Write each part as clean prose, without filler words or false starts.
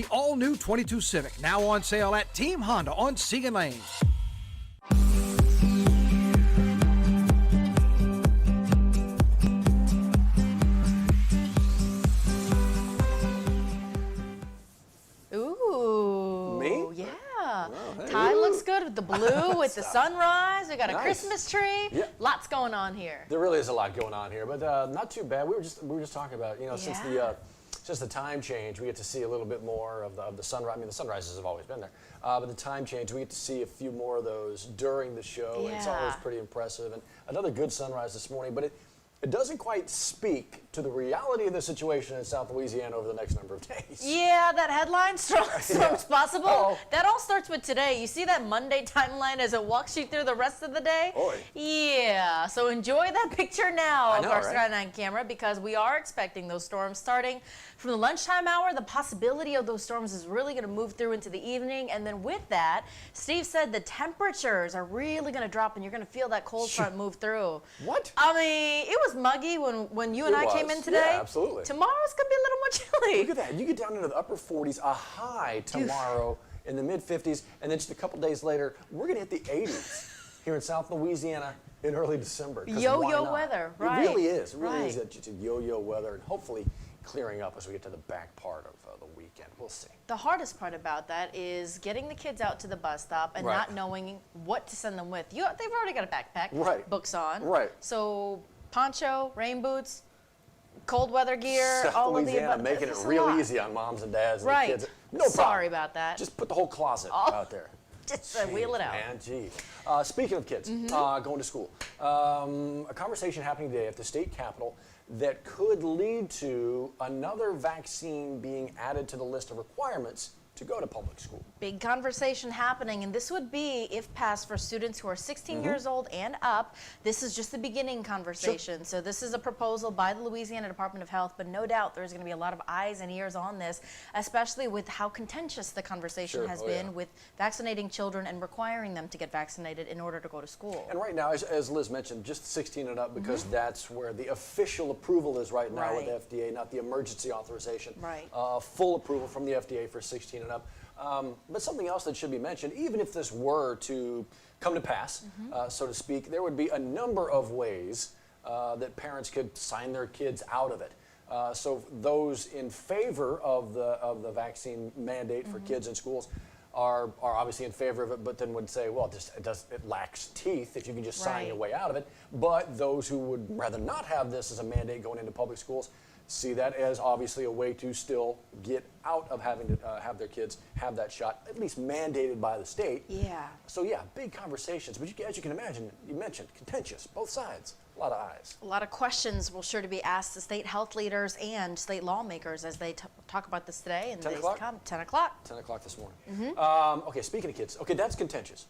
The all-new 22 Civic, now on sale at Team Honda on Siegen Lane. Ooh. Me? Yeah. Oh, hey. Ty looks good with the blue, with the sunrise. We got a Nice. Christmas tree. Yeah. Lots going on here. There really is a lot going on here, but not too bad. We were just talking about, since the time change, we get to see a little bit more of the sunrise. I mean, the sunrises have always been there, but the time change, we get to see a few more of those during the show. Yeah. It's always pretty impressive, and another good sunrise this morning. But it doesn't quite speak to the reality of the situation in South Louisiana over the next number of days. Yeah, that headline, storms possible. Uh-oh. That all starts with today. You see that Monday timeline as it walks you through the rest of the day? Oy. Yeah, so enjoy that picture now of know, our right? Sky 9 camera, because we are expecting those storms starting from the lunchtime hour. The possibility of those storms is really going to move through into the evening, and then with that, Steve said the temperatures are really going to drop, and you're going to feel that cold front move through. What? I mean, it was muggy when you and I came in today. Yeah, absolutely. Tomorrow's going to be a little more chilly. Look at that. You get down into the upper 40s, a high tomorrow in the mid 50s, and then just a couple days later, we're going to hit the 80s here in South Louisiana in early December. Yo-yo weather, right. It really is. It really right. is just a yo-yo weather, and hopefully clearing up as we get to the back part of the weekend. We'll see. The hardest part about that is getting the kids out to the bus stop and Right. not knowing what to send them with. They've already got a backpack, Right. books on. Right. So poncho, rain boots, cold weather gear, South all of the Louisiana above. making it It's a real lot. easy on moms and dads and Right. the kids. No problem. Sorry about that. Just put the whole closet out there. Just wheel it out. Man, gee. Speaking of kids going to school, a conversation happening today at the state capitol that could lead to another vaccine being added to the list of requirements to go to public school. Big conversation happening, and this would be, if passed, for students who are 16 years old and up. This is just the beginning conversation. So this is a proposal by the Louisiana Department of Health, but no doubt there's going to be a lot of eyes and ears on this, especially with how contentious the conversation has been with vaccinating children and requiring them to get vaccinated in order to go to school. And right now, as Liz mentioned, just 16 and up, because that's where the official approval is right now with the FDA, not the emergency authorization. Right. Full approval from the FDA for 16 and up. But something else that should be mentioned, even if this were to come to pass, so to speak, there would be a number of ways that parents could sign their kids out of it. So those in favor of the vaccine mandate for kids in schools are obviously in favor of it, but then would say, well, it lacks teeth if you can just sign your way out of it. But those who would rather not have this as a mandate going into public schools see that as obviously a way to still get out of having to have their kids have that shot, at least mandated by the state. Yeah. So yeah, big conversations, but as you can imagine, you mentioned contentious, both sides, a lot of eyes. A lot of questions will sure to be asked to state health leaders and state lawmakers as they talk about this today and 10 days o'clock? to come. 10 o'clock. 10 o'clock this morning. Okay, speaking of kids, okay, that's contentious.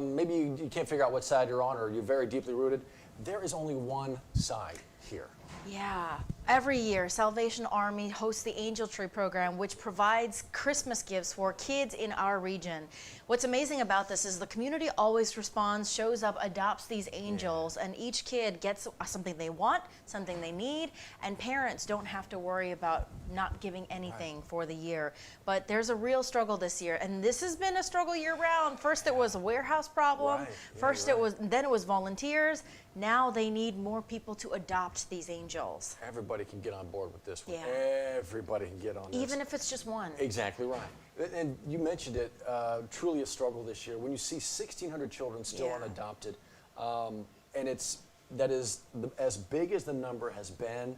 Maybe you can't figure out what side you're on, or you're very deeply rooted. There is only one side here. Yeah. Every year, Salvation Army hosts the Angel Tree program, which provides Christmas gifts for kids in our region. What's amazing about this is the community always responds, shows up, adopts these angels, and each kid gets something they want, something they need, and parents don't have to worry about not giving anything for the year. But there's a real struggle this year, and this has been a struggle year-round. First it was a warehouse problem. Then it was volunteers. Now they need more people to adopt these angels. Everybody can get on board with this one. Yeah. Everybody can get on this. Even if it's just one. Exactly right. And you mentioned it, truly a struggle this year. When you see 1,600 children still unadopted, and that is as big as the number has been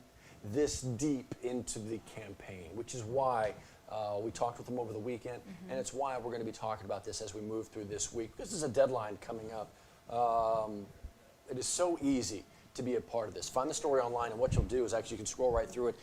this deep into the campaign, which is why we talked with them over the weekend, and it's why we're going to be talking about this as we move through this week. This is a deadline coming up. It is so easy to be a part of this. Find the story online, and what you'll do is actually you can scroll right through it.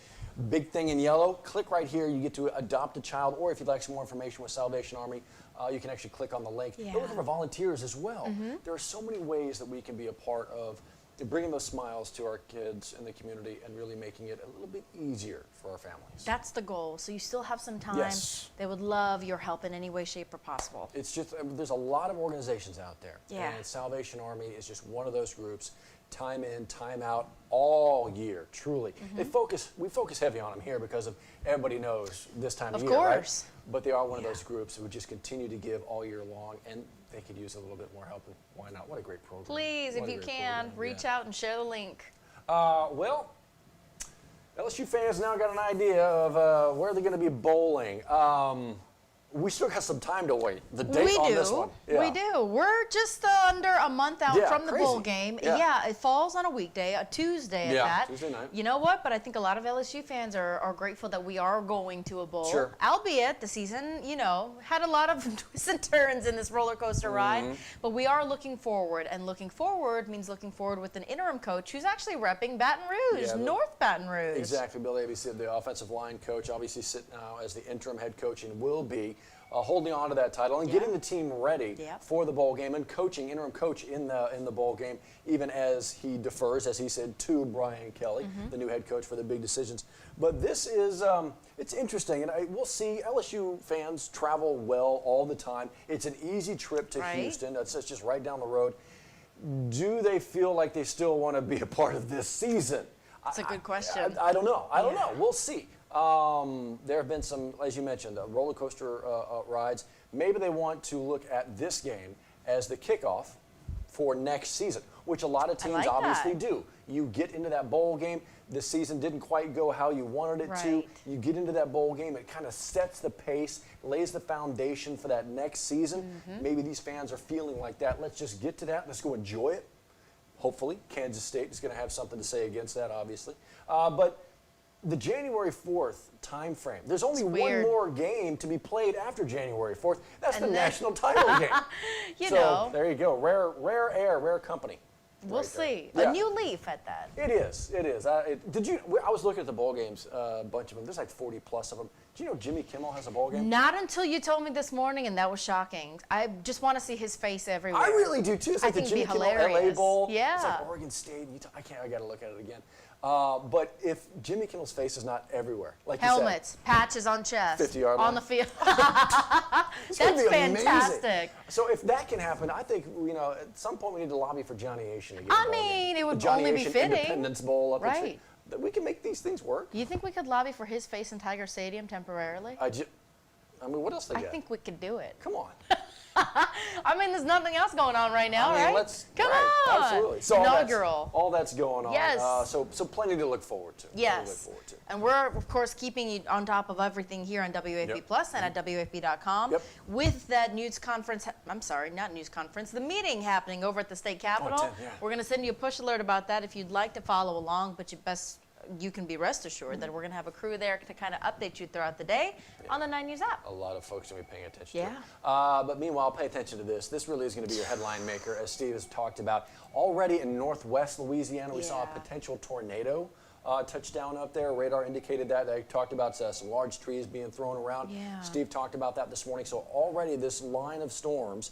Big thing in yellow, click right here. You get to adopt a child, or if you'd like some more information with Salvation Army, you can actually click on the link. They're looking for volunteers as well. There are so many ways that we can be a part of bringing those smiles to our kids in the community and really making it a little bit easier for our families. That's the goal. So you still have some time. Yes. They would love your help in any way, shape, or possible. It's just, there's a lot of organizations out there. Yeah. And Salvation Army is just one of those groups, time in, time out, all year, truly. We focus heavy on them here because of everybody knows this time of year, course. right? But they are one of those groups that would just continue to give all year long, and they could use a little bit more help, and why not? What a great program. Please, What if a you great can, program, reach yeah. out and share the link. Well, LSU fans now got an idea of where they're going to be bowling. We still got some time to wait. The date on this one. Yeah. We do. We're just under a month out Yeah, from the bowl crazy. game. Yeah. It falls on a weekday, a Tuesday at that. Tuesday night. You know what? But I think a lot of LSU fans are grateful that we are going to a bowl. Sure. Albeit the season, had a lot of twists and turns in this roller coaster ride. But we are looking forward, and looking forward means looking forward with an interim coach who's actually repping Baton Rouge, Yeah, North Baton Rouge. Exactly. Bill Davies, the offensive line coach, obviously sitting now as the interim head coach and will be holding on to that title and getting the team ready for the bowl game and coaching, interim coach in the bowl game, even as he defers, as he said, to Brian Kelly, the new head coach, for the big decisions. But this is, it's interesting, and we'll see. LSU fans travel well all the time. It's an easy trip to Houston. It's just right down the road. Do they feel like they still want to be a part of this season? That's a good question. I don't know. I don't know. We'll see. There have been some, as you mentioned, roller coaster rides. Maybe they want to look at this game as the kickoff for next season, which a lot of teams obviously do. You get into that bowl game. The season didn't quite go how you wanted it to. You get into that bowl game. It kind of sets the pace, lays the foundation for that next season. Maybe these fans are feeling like that. Let's just get to that. Let's go enjoy it. Hopefully, Kansas State is going to have something to say against that, obviously. But the January 4th time frame, there's only one more game to be played after January 4th. That's the national title game. So there you go. Rare air, rare company. We'll see. Yeah. A new leaf at that. It is. It is. I was looking at the bowl games, a bunch of them. There's like 40 plus of them. Do you know Jimmy Kimmel has a bowl game? Not until you told me this morning, and that was shocking. I just want to see his face everywhere. I really do too. It's like the Jimmy Kimmel LA Bowl. Yeah. It's like Oregon State, Utah. I got to look at it again. But if Jimmy Kimmel's face is not everywhere, like helmets, you said, patches on chest, 50-yard on line. the field. That's fantastic. Amazing. So if that can happen, I think at some point we need to lobby for Johnny Asian to get I mean, it would only be fitting. Independence Bowl up right? That we can make these things work. You think we could lobby for his face in Tiger Stadium temporarily? I mean, what else they got? I think we could do it. Come on. I mean, there's nothing else going on right now, right? Come on. Absolutely. So inaugural. All that's going on. Yes. So plenty to look forward to. Yes. And we're, of course, keeping you on top of everything here on WAFB Plus and at WAFB.com. With that news conference, I'm sorry, not news conference, the meeting happening over at the state capitol. We're going to send you a push alert about that if you'd like to follow along, but you can be rest assured that we're going to have a crew there to kind of update you throughout the day on the 9 News app. A lot of folks going to be paying attention to it. But meanwhile, pay attention to this. This really is going to be your headline maker, as Steve has talked about. Already in northwest Louisiana, we saw a potential tornado touchdown up there. Radar indicated that. They talked about some large trees being thrown around. Steve talked about that this morning. So already this line of storms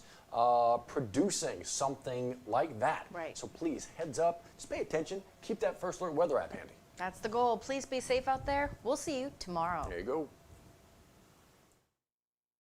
producing something like that. So please, heads up. Just pay attention. Keep that First Alert weather app handy. That's the goal. Please be safe out there. We'll see you tomorrow. There you go.